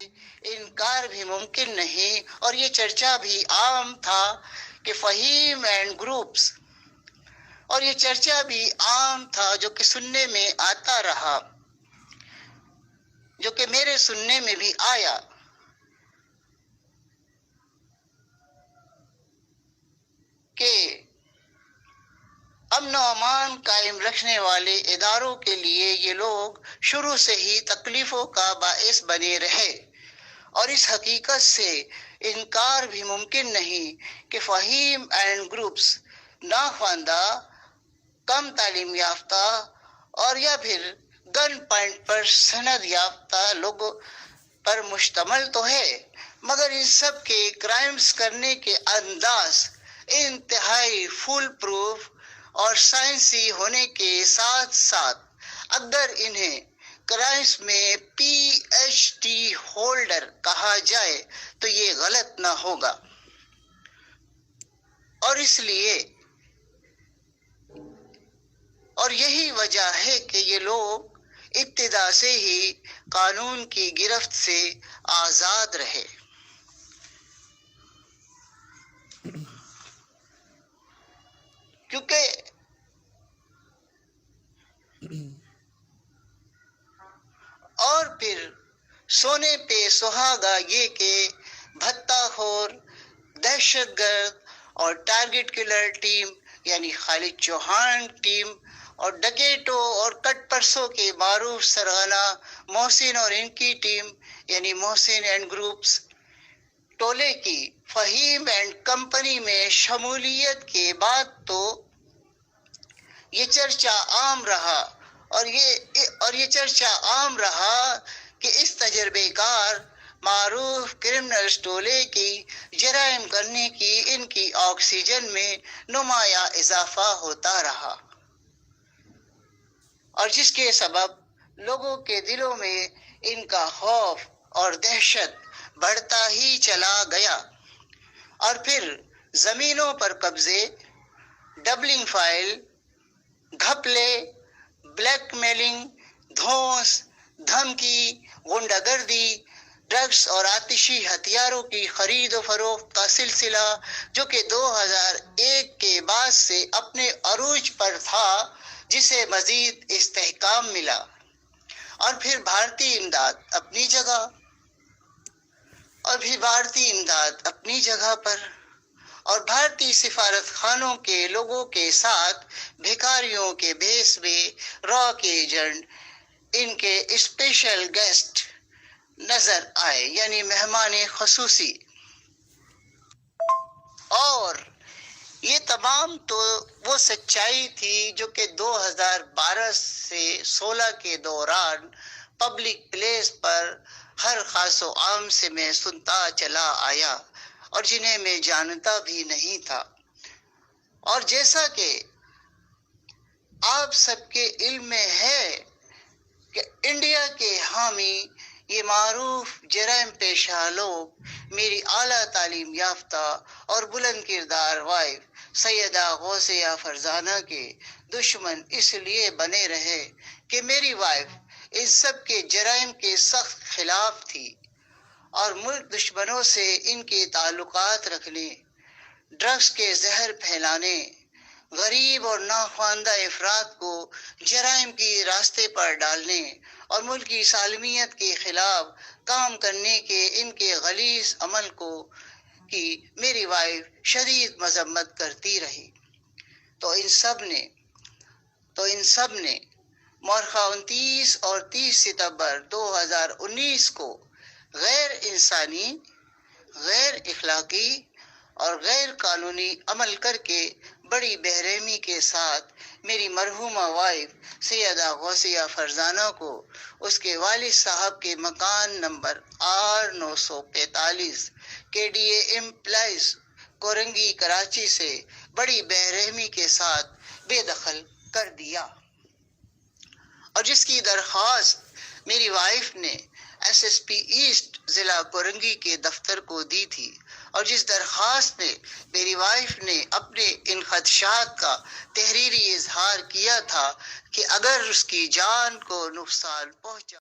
انکار بھی ممکن نہیں، اور یہ چرچا بھی عام تھا کہ فہیم اینڈ گروپس، اور یہ چرچا بھی عام تھا جو کہ سننے میں آتا رہا، جو کہ میرے سننے میں بھی آیا، کہ امن و امان قائم رکھنے والے اداروں کے لیے یہ لوگ شروع سے ہی تکلیفوں کا باعث بنے رہے، اور اس حقیقت سے انکار بھی ممکن نہیں کہ فہیم اینڈ گروپس ناخواندہ، کم تعلیم یافتہ اور یا پھر گن پوائنٹ پر سند یافتہ لوگوں پر مشتمل تو ہے، مگر ان سب کے کرائمز کرنے کے انداز انتہائی فول پروف اور سائنسی ہونے کے ساتھ ساتھ اگر انہیں کرائمز میں پی ایچ ڈی ہولڈر کہا جائے تو یہ غلط نہ ہوگا، اور اس لیے اور یہی وجہ ہے کہ یہ لوگ ابتدا سے ہی قانون کی گرفت سے آزاد رہے۔ کیونکہ اور پھر سونے پہ سہاگا یہ کہ بھتہ خور، دہشت گرد اور ٹارگٹ کلر ٹیم یعنی خالد چوہان ٹیم، اور ڈکیٹوں اور کٹ پرسوں کے معروف سرغنہ محسن اور ان کی ٹیم یعنی محسن اینڈ گروپس ٹولے کی فہیم اینڈ کمپنی میں شمولیت کے بعد تو یہ چرچا عام رہا، اور یہ چرچا عام رہا کہ اس تجربے کار معروف کرمنلز ٹولے کی جرائم کرنے کی ان کی آکسیجن میں نمایاں اضافہ ہوتا رہا، اور جس کے سبب لوگوں کے دلوں میں ان کا خوف اور دہشت بڑھتا ہی چلا گیا، اور پھر زمینوں پر قبضے، ڈبلنگ فائل، گھپلے، بلیک میلنگ، دھونس، دھمکی، غنڈہ گردی، ڈرگس اور آتشی ہتھیاروں کی خرید و فروخت کا سلسلہ جو کہ 2001 کے بعد سے اپنے عروج پر تھا، جسے مزید استحکام ملا، اور پھر بھارتی امداد اپنی جگہ پر، اور بھارتی سفارت خانوں کے لوگوں کے ساتھ بھکاریوں کے بھیس میں راک ایجنٹ ان کے اسپیشل گیسٹ نظر آئے، یعنی مہمان خصوصی، اور یہ تمام تو وہ سچائی تھی جو کہ 2012 سے 16 کے دوران پبلک پلیس پر ہر خاص و عام سے میں سنتا چلا آیا، اور جنہیں میں جانتا بھی نہیں تھا، اور جیسا کہ آپ سب کے علم میں ہے کہ انڈیا کے حامی یہ معروف جرائم پیشہ لوگ میری اعلیٰ تعلیم یافتہ اور بلند کردار وائف سیدہ غوثیہ فرزانہ کے دشمن اس لیے بنے رہے کہ میری وائف ان سب کے جرائم کے سخت خلاف تھی، اور ملک دشمنوں سے ان کے تعلقات رکھنے، ڈرگس کے زہر پھیلانے، غریب اور ناخواندہ افراد کو جرائم کی راستے پر ڈالنے اور ملکی سالمیت کے خلاف کام کرنے کے ان کے غلیظ عمل کی میری وائف شدید مذمت کرتی رہی، تو ان سب نے مورخہ 29 اور 30 ستمبر 2019 کو غیر انسانی، غیر اخلاقی اور غیر قانونی عمل کر کے بڑی بے-رحمی کے ساتھ میری مرحومہ وائف سیدہ غوثیہ فرزانہ کو اس کے والد صاحب کے مکان نمبر R945 KDA employees Korangi Karachi سے بڑی بے-رحمی کے ساتھ بے دخل کر دیا، اور جس کی درخواست میری وائف نے SSP ایسٹ ضلع کورنگی کے دفتر کو دی تھی، اور جس درخواست میں میری وائف نے اپنے ان خدشات کا تحریری اظہار کیا تھا کہ اگر اس کی جان کو نقصان پہنچا